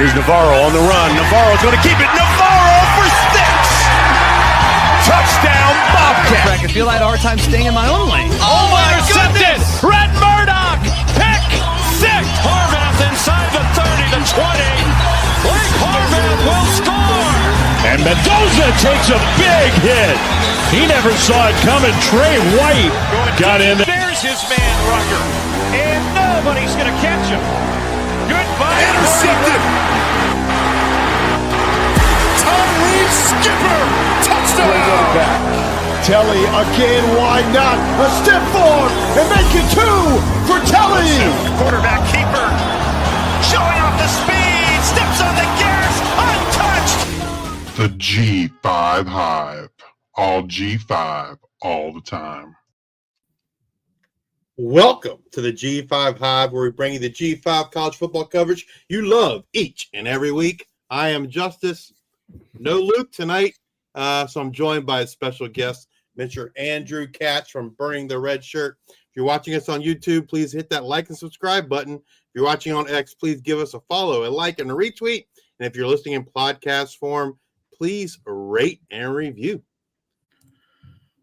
Here's Navarro on the run. Navarro's going to keep it. Navarro for 6. Touchdown, Bobcats. I feel I had a hard time staying in my own lane. Oh, my goodness. Brett Murdoch, pick 6. Harvath inside the 30, the 20. Blake Harvath will score. And Mendoza takes a big hit. He never saw it coming. Trey White got in there. There's his man, Rucker. And nobody's going to catch him. Goodbye. Intercepted. Tyree Skipper. Touchdown. Telly again, why not? A step forward and make it 2 for Telly. Quarterback keeper showing off the speed, steps on the gas, untouched. The G5 Hive. All G5, all the time. Welcome to the G5 Hive, where we bring you the G5 college football coverage you love each and every week. I am Justice. No Luke tonight, so I'm joined by a special guest, Mr. Andrew Katz from Burning the Red Shirt. If you're watching us on YouTube, please hit that like and subscribe button. If you're watching on X, please give us a follow, a like, and a retweet. And if you're listening in podcast form, please rate and review.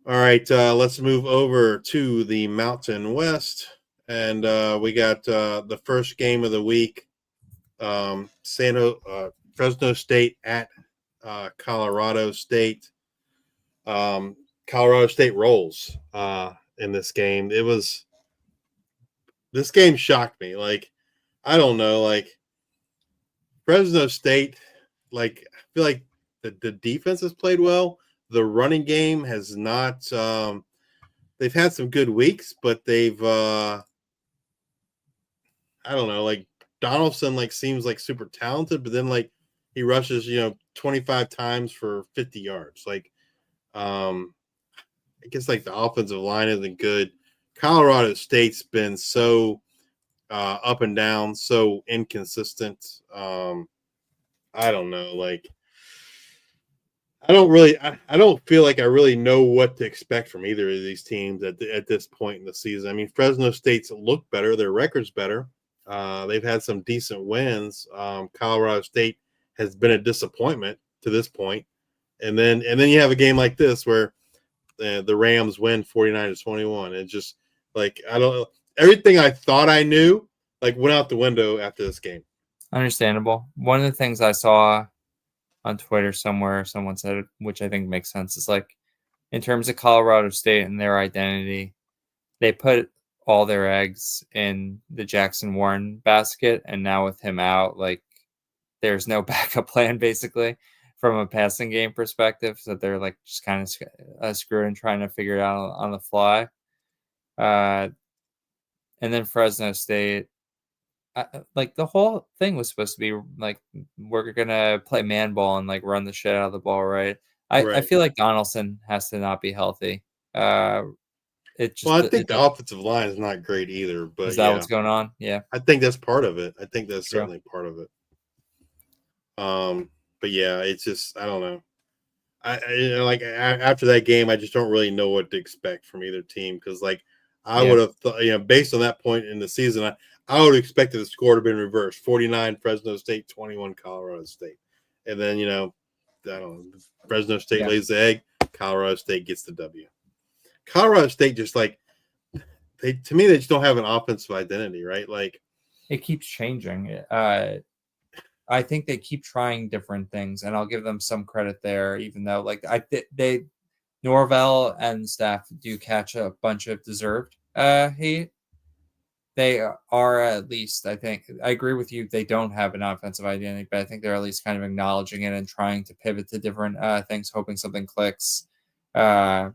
All right, let's move over to the Mountain West. And we got the first game of the week, Fresno State at Colorado State. Colorado State rolls in this game. This game shocked me. Like, I don't know, like Fresno State, like I feel like the defense has played well. The running game has not. They've had some good weeks, but they've. I don't know. Like Donaldson, like seems like super talented, but then like he rushes, 25 times for 50 yards. Like, I guess like the offensive line isn't good. Colorado State's been so up and down, so inconsistent. I don't know. Like. I don't feel like I really know what to expect from either of these teams at this point in the season. I mean, Fresno State's look better. Their record's better. They've had some decent wins. Colorado State has been a disappointment to this point. And then you have a game like this where the Rams win 49-21. It's just like, I don't know. Everything I thought I knew, like went out the window after this game. Understandable. One of the things I saw on Twitter somewhere, someone said, which I think makes sense, is like in terms of Colorado State and their identity, they put all their eggs in the Jackson Warren basket, and now with him out, like there's no backup plan basically from a passing game perspective, so they're like just kind of screwed and trying to figure it out on the fly. And then Fresno State, like the whole thing was supposed to be like we're gonna play man ball and like run the shit out of the ball, right? I feel like Donaldson has to not be healthy. I think the offensive line is not great either. But is that what's going on? Yeah, I think that's part of it. I think that's certainly part of it. But yeah, it's just I don't know. Like after that game, I just don't really know what to expect from either team because like I would have thought, based on that point in the season, I would have expected the score to have been reversed. 49 Fresno State, 21 Colorado State. And then, I don't know, Fresno State lays the egg, Colorado State gets the W. Colorado State just like to me, they just don't have an offensive identity, right? Like it keeps changing. I think they keep trying different things, and I'll give them some credit there, even though like they Norvell and staff do catch a bunch of deserved hate. They are at least, I think, I agree with you. They don't have an offensive identity, but I think they're at least kind of acknowledging it and trying to pivot to different things, hoping something clicks. I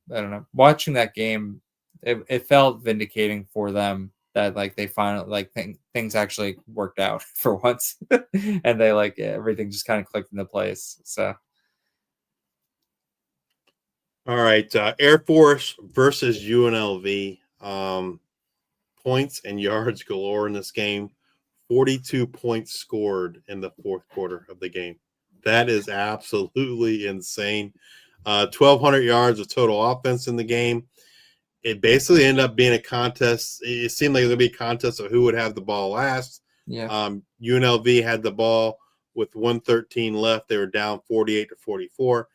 don't know. Watching that game, it felt vindicating for them that like they finally like things actually worked out for once, and they like everything just kind of clicked into place. So, all right, Air Force versus UNLV. Points and yards galore in this game. 42 points scored in the fourth quarter of the game. That is absolutely insane. 1,200 yards of total offense in the game. It basically ended up being a contest. It seemed like it was going to be a contest of who would have the ball last. Yeah. UNLV had the ball with 1:13 left. They were down 48-44.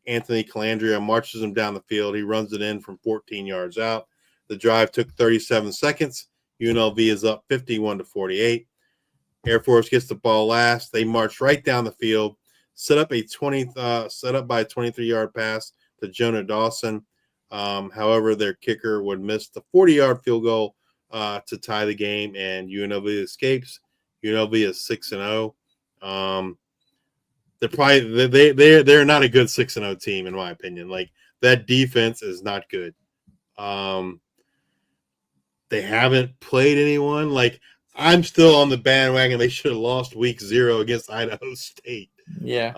Anthony Calandria marches him down the field. He runs it in from 14 yards out. The drive took 37 seconds. UNLV is up 51-48. Air Force gets the ball last. They march right down the field, set up by a 23-yard pass to Jonah Dawson. However, their kicker would miss the 40-yard field goal to tie the game, and UNLV escapes. UNLV is 6-0. They're not a good 6-0 team in my opinion. Like, that defense is not good. They haven't played anyone. Like, I'm still on the bandwagon. They should have lost week 0 against Idaho State. Yeah.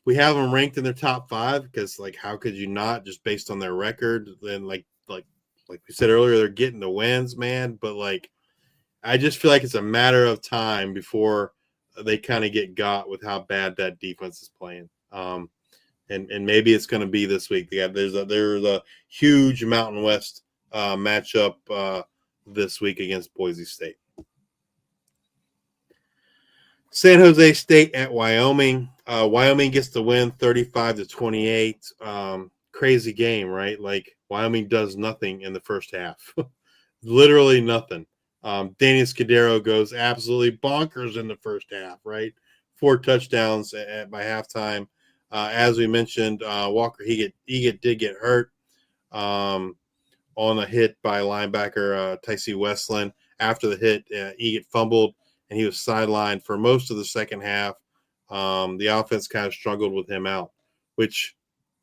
We have them ranked in their top 5 because, like, how could you not, just based on their record? Then, like we said earlier, they're getting the wins, man. But, like, I just feel like it's a matter of time before they kind of get got with how bad that defense is playing. And maybe it's going to be this week. There's a huge Mountain West matchup this week against Boise State. San Jose State at Wyoming. Wyoming gets the win 35-28. Crazy game, right? Like, Wyoming does nothing in the first half. Literally nothing. Danny Scudero goes absolutely bonkers in the first half, right? 4 touchdowns by halftime. As we mentioned, Walker Eget did get hurt on a hit by linebacker Tycee Westland. After the hit, Eget fumbled, and he was sidelined for most of the second half. The offense kind of struggled with him out, which,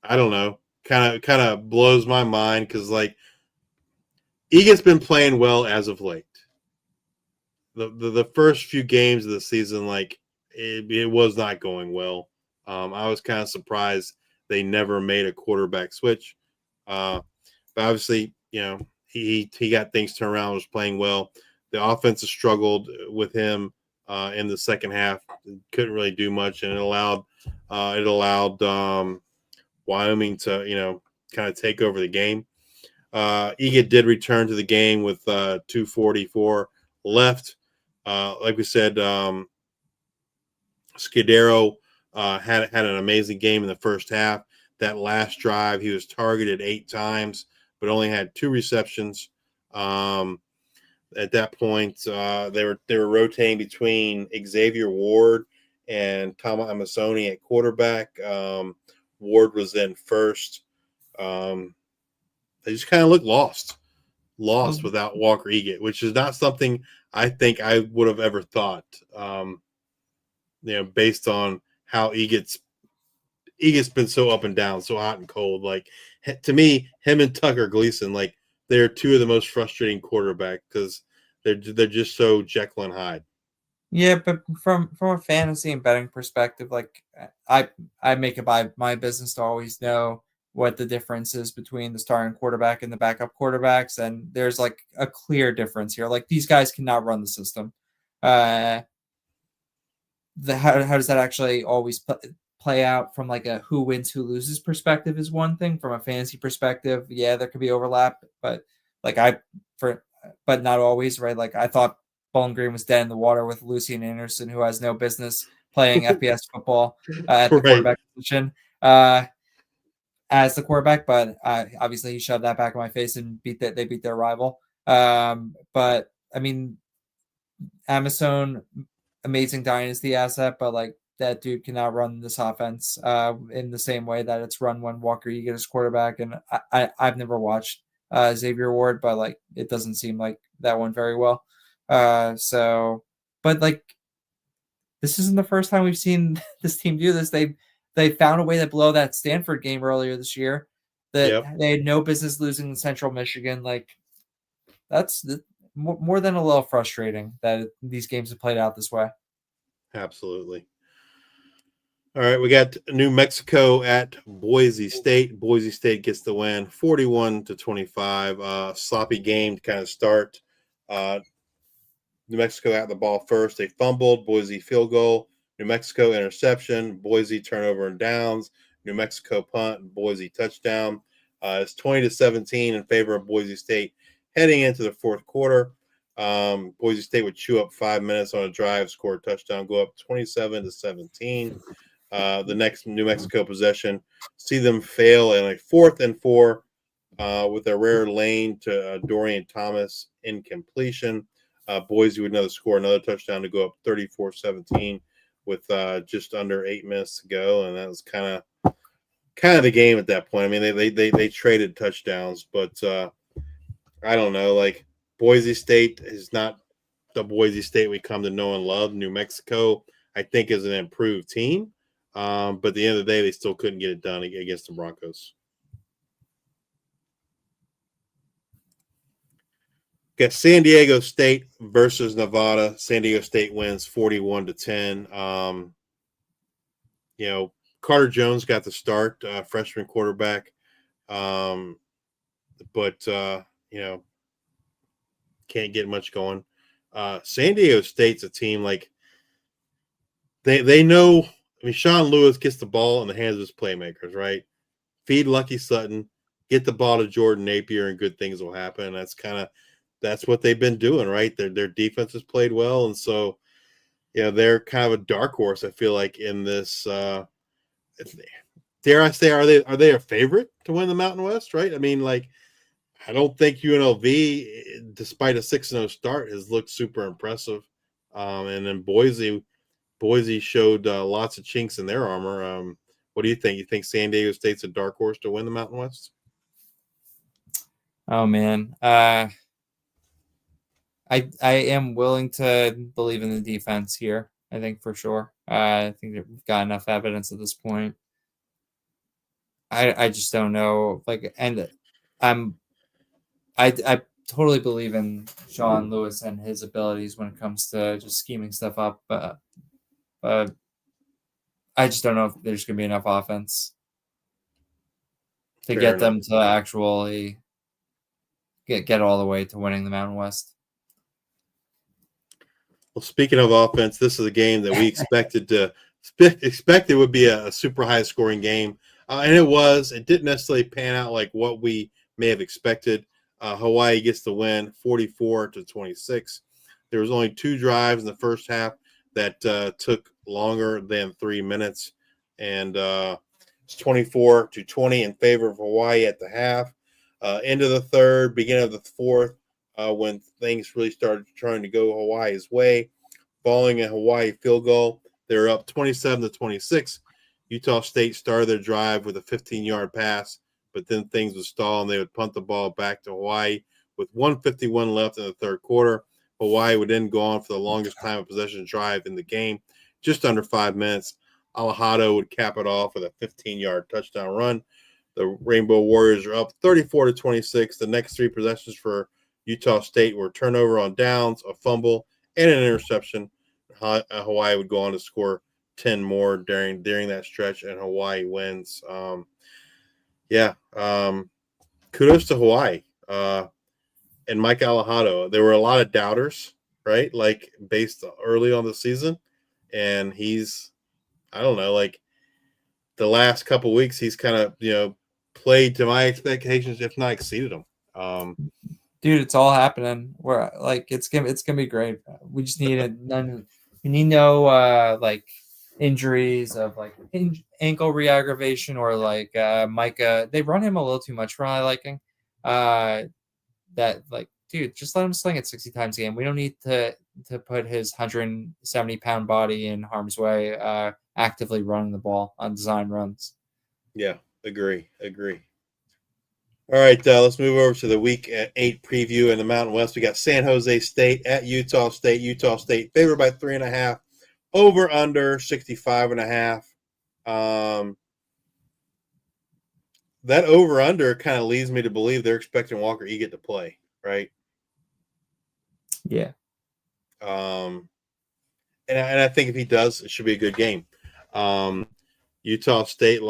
I don't know, kind of blows my mind because, like, Eget's been playing well as of late. The first few games of the season, like, it was not going well. I was kind of surprised they never made a quarterback switch. But obviously, you know, he got things turned around, was playing well. The offense has struggled with him in the second half. Couldn't really do much, and it allowed Wyoming to, you know, kind of take over the game. Eget did return to the game with 2:44 left. Like we said, Scudero had an amazing game in the first half. That last drive, he was targeted 8 times, but only had 2 receptions. At that point, they were rotating between Xavier Ward and Tama Amasoni at quarterback. Ward was in first. They just kind of looked lost without Walker Eget, which is not something I think I would have ever thought. You know, based on how Eget's been so up and down, so hot and cold. Like, to me, him and Tucker Gleason, like, they're 2 of the most frustrating quarterbacks because they're just so Jekyll and Hyde. Yeah, but from a fantasy and betting perspective, like, I make it by my business to always know what the difference is between the starting quarterback and the backup quarterbacks, and there's, like, a clear difference here. Like, these guys cannot run the system. How does that actually always play out from, like, a who wins, who loses perspective is one thing. From a fantasy perspective, yeah, there could be overlap, but, like, but not always, right? Like, I thought Bowling Green was dead in the water with Lucian Anderson, who has no business playing FBS football at the quarterback position as the quarterback, but obviously he shoved that back in my face and they beat their rival. But I mean, Amazon, amazing dynasty asset, but, like, that dude cannot run this offense in the same way that it's run when Walker Eget is quarterback. And I've never watched Xavier Ward, but, like, it doesn't seem like that went very well. But, like, this isn't the first time we've seen this team do this. They found a way to blow that Stanford game earlier this year. They had no business losing in Central Michigan. Like, that's more than a little frustrating that these games have played out this way. Absolutely. All right, we got New Mexico at Boise State. Boise State gets the win, 41-25. Sloppy game to kind of start. New Mexico got the ball first. They fumbled. Boise field goal. New Mexico interception. Boise turnover and downs. New Mexico punt. Boise touchdown. It's 20-17 in favor of Boise State heading into the fourth quarter. Boise State would chew up 5 minutes on a drive, score a touchdown, go up 27-17. The next New Mexico possession, see them fail in a 4th and 4 with a rare lane to Dorian Thomas incompletion. Boise would score another touchdown to go up 34-17 with just under 8 minutes to go, and that was kind of the game at that point. I mean, they traded touchdowns, but I don't know. Like, Boise State is not the Boise State we come to know and love. New Mexico, I think, is an improved team, but at the end of the day, they still couldn't get it done against the Broncos. Got San Diego State versus Nevada. San Diego State wins 41-10. Carter Jones got the start, freshman quarterback. But can't get much going. San Diego State's a team like they know. I mean, Sean Lewis gets the ball in the hands of his playmakers, right? Feed Lucky Sutton, get the ball to Jordan Napier, and good things will happen. That's what they've been doing, right? Their defense has played well, and so they're kind of a dark horse. I feel like in this. Dare I say, are they a favorite to win the Mountain West? Right? I mean, like, I don't think UNLV, despite a 6-0 start, has looked super impressive. And then Boise showed lots of chinks in their armor. What do you think? You think San Diego State's a dark horse to win the Mountain West? Oh man, I am willing to believe in the defense here. I think for sure. I think that we've got enough evidence at this point. I just don't know. I totally believe in Sean Lewis and his abilities when it comes to just scheming stuff up, but I just don't know if there's going to be enough offense to get them to actually get all the way to winning the Mountain West. Well, speaking of offense, this is a game that we expected would be a super high scoring game, and it was. It didn't necessarily pan out like what we may have expected. Hawaii gets the win, 44-26. There was only 2 drives in the first half that took longer than 3 minutes, and it's 24-20 in favor of Hawaii at the half. End of the third, beginning of the fourth. When things really started trying to go Hawaii's way, following a Hawaii field goal, they're up 27-26. Utah State started their drive with a 15-yard pass, but then things would stall and they would punt the ball back to Hawaii with 1:51 left in the third quarter. Hawaii would then go on for the longest time of possession drive in the game, just under 5 minutes. Alejado would cap it off with a 15-yard touchdown run. The Rainbow Warriors are up 34-26. The next 3 possessions for Utah State were turnover on downs, a fumble, and an interception. Hawaii would go on to score 10 more during that stretch, and Hawaii wins. Kudos to Hawaii and Mike Alejado. There were a lot of doubters, right? Like, based early on the season, and he's, I don't know, like the last couple of weeks, he's kind of played to my expectations, if not exceeded them. Dude, it's all happening. We're like, it's gonna be great. We just need we need no injuries of like ankle re-aggravation or like Micah. They run him a little too much for my liking. Dude, just let him sling it 60 times a game. We don't need to put his 170-pound body in harm's way actively running the ball on design runs. Yeah, agree. All right, let's move over to the Week 8 preview in the Mountain West. We got San Jose State at Utah State. Utah State favored by 3.5. Over under 65.5. That over under kind of leads me to believe they're expecting Walker Egan to play, right? Yeah. And I think if he does, it should be a good game. Utah State,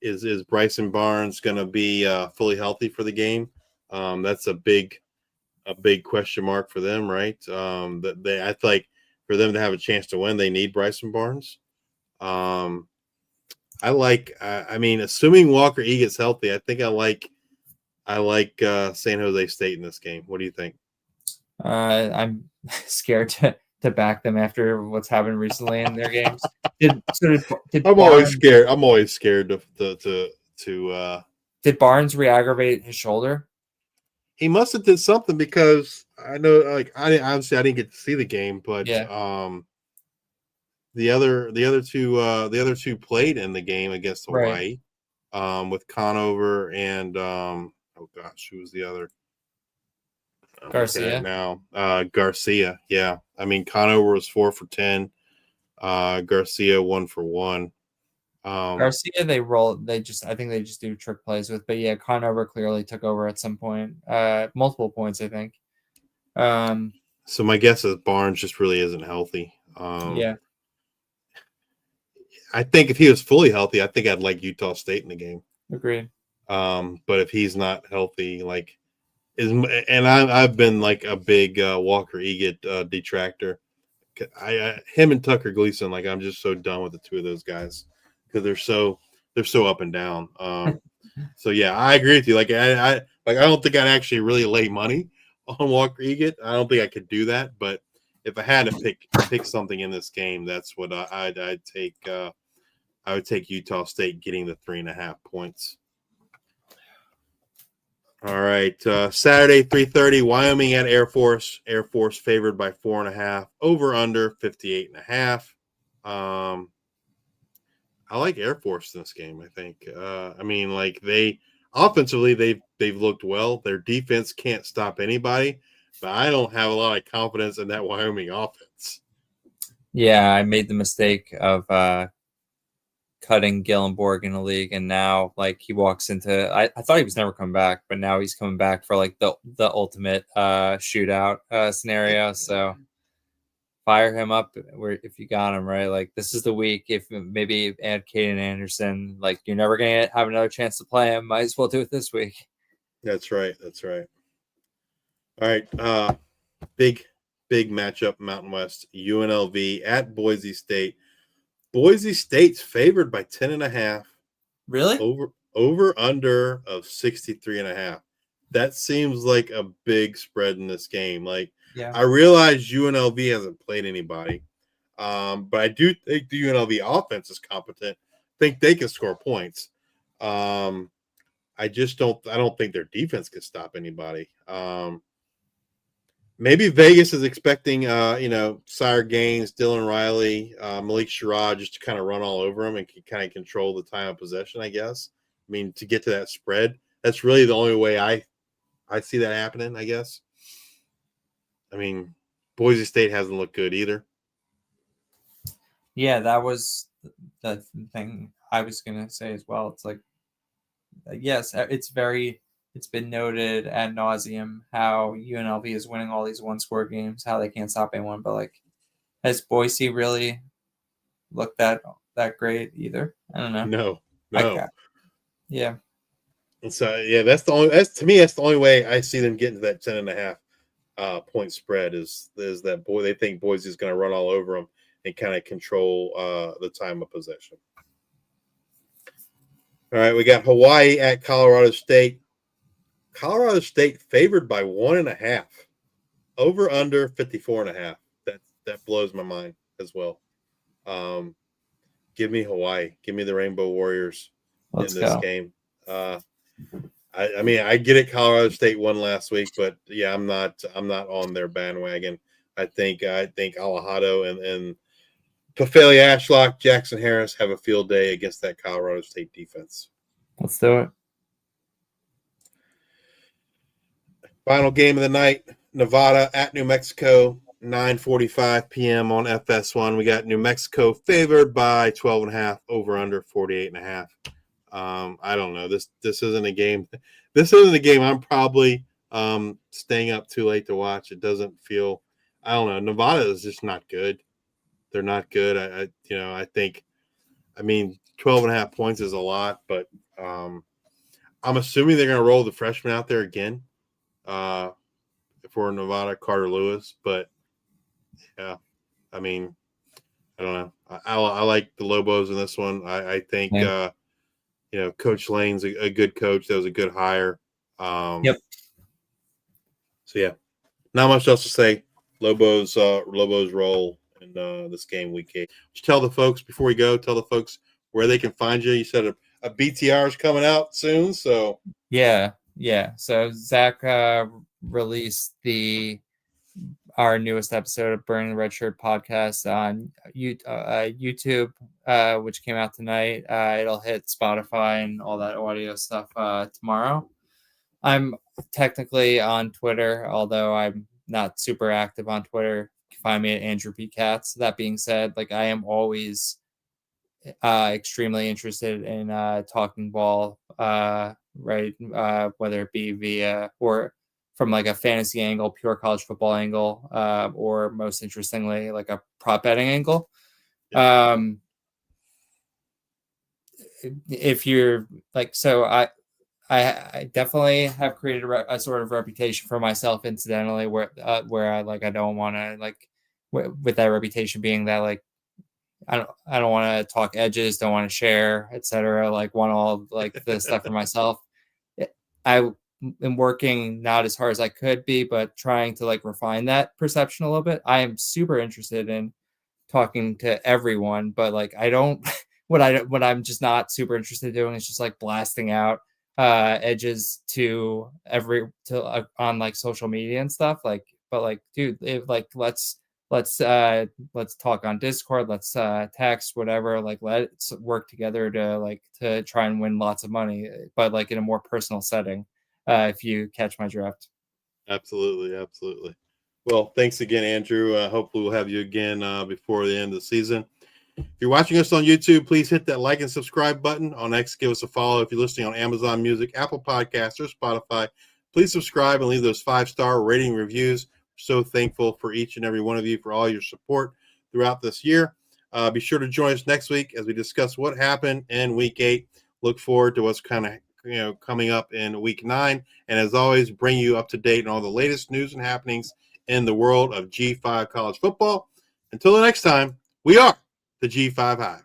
is Bryson Barnes going to be fully healthy for the game? That's a big question mark for them, right? I think for them to have a chance to win, they need Bryson Barnes. Assuming Walker E gets healthy, I I like San Jose State in this game. What do you think? I'm scared to back them after what's happened recently in their games. Did I'm always scared. I'm always scared to did Barnes re-aggravate his shoulder? He must have did something because I know, like, I didn't get to see the game, but Yeah. the other two played in the game against Hawaii, with Conover and oh gosh, who was the other? Garcia. Now Garcia. Yeah, I mean Conover was 4 for 10. Garcia 1 for 1. Garcia, I think they just do trick plays with, but yeah, Conover clearly took over at some point, multiple points, I think. So my guess is Barnes just really isn't healthy. Yeah, I think if he was fully healthy, I think I'd like Utah State in the game. agreed. But if he's not healthy, I've been like a big Walker Eget detractor. Him and Tucker Gleason, like I'm just so done with the two of those guys because they're so up and down. So yeah, I agree with you. Like I don't think I'd actually really lay money on Walker Eget. I don't think I could do that. But if I had to pick something in this game, that's what I'd take. I would take Utah State getting the 3.5 points. All right, Saturday 3:30, Wyoming at Air Force. Air Force favored by 4.5. Over under 58.5. I like Air Force in this game. I think. I mean, like offensively, they've looked well. Their defense can't stop anybody, but I don't have a lot of confidence in that Wyoming offense. Yeah, I made the mistake of cutting Gillenborg in the league, and now like he walks into. I thought he was never coming back, but now he's coming back for like the ultimate shootout scenario. So fire him up if you got him, right. Like this is the week. If maybe add Caden Anderson, like you're never gonna have another chance to play him. Might as well do it this week. That's right. All right, big matchup, Mountain West. UNLV at Boise State. Boise State's favored by 10.5. Really? Over under of 63.5. That seems like a big spread in this game. Like, yeah. I realize UNLV hasn't played anybody, but I do think the UNLV offense is competent. Think they can score points. I don't think their defense can stop anybody. Maybe Vegas is expecting, Sire Gaines, Dylan Riley, Malik Sherrod just to kind of run all over them and kind of control the time of possession, I guess. I mean, to get to that spread, that's really the only way I see that happening, I guess. I mean, Boise State hasn't looked good either. Yeah, that was the thing I was going to say as well. It's like, yes, it's been noted ad nauseum how UNLV is winning all these one-score games, how they can't stop anyone. But like, has Boise really looked that great either? I don't know. No. Yeah. And so yeah, that's the only way I see them getting to that 10.5 point spread is that they think Boise is going to run all over them and kind of control the time of possession. All right, we got Hawaii at Colorado State. Colorado State favored by 1.5. Over under 54.5. That blows my mind as well. Give me Hawaii. Give me the Rainbow Warriors in this game. I mean, I get it. Colorado State won last week, but yeah, I'm not on their bandwagon. I think Alejado and Pafeli Ashlock, Jackson Harris have a field day against that Colorado State defense. Let's do it. Final game of the night, Nevada at New Mexico, 9:45 p.m. on FS1. We got New Mexico favored by 12.5, over under 48.5. I don't know. This isn't a game. This isn't a game I'm probably staying up too late to watch. It doesn't feel. I don't know. Nevada is just not good. They're not good. I think. I mean, 12.5 points is a lot, but I'm assuming they're going to roll the freshman out there again. For Nevada, Carter Lewis, but yeah, I mean, I don't know. I like the Lobos in this one. I think Coach Lane's a good coach. That was a good hire. Yep. So yeah, not much else to say. Lobos roll in this game week 8. Just tell the folks before we go. Tell the folks where they can find you. You said a BTR is coming out soon, so Yeah. So Zach released our newest episode of Burning the Red Shirt podcast on YouTube, which came out tonight. It'll hit Spotify and all that audio stuff tomorrow. I'm technically on Twitter, although I'm not super active on Twitter. You can find me at Andrew P. Katz. That being said, like I am always extremely interested in talking ball, right? Whether it be via or from like a fantasy angle, pure college football angle, or most interestingly, like a prop betting angle. If you're like, so I definitely have created a sort of reputation for myself incidentally where I like, I don't want to like with that reputation being that like, I don't want to talk edges, don't want to share, etc. Like want all like the stuff for myself. I am working not as hard as I could be, but trying to like refine that perception a little bit. I am super interested in talking to everyone, but like I don't what I'm just not super interested in doing is just like blasting out edges on like social media and stuff. Like, but like, dude, if like let's talk on Discord, let's text, whatever, like let's work together to try and win lots of money, but like in a more personal setting, if you catch my drift. Absolutely. Well, thanks again, Andrew. Hopefully we'll have you again before the end of the season. If you're watching us on YouTube, please hit that like and subscribe button. On X, give us a follow. If you're listening on Amazon Music, Apple Podcasts, or Spotify, please subscribe and leave those 5-star rating reviews. So thankful for each and every one of you for all your support throughout this year. Be sure to join us next week as we discuss what happened in week 8. Look forward to what's kind of coming up in week 9. And as always, bring you up to date on all the latest news and happenings in the world of G5 college football. Until the next time, we are the G5 Hive.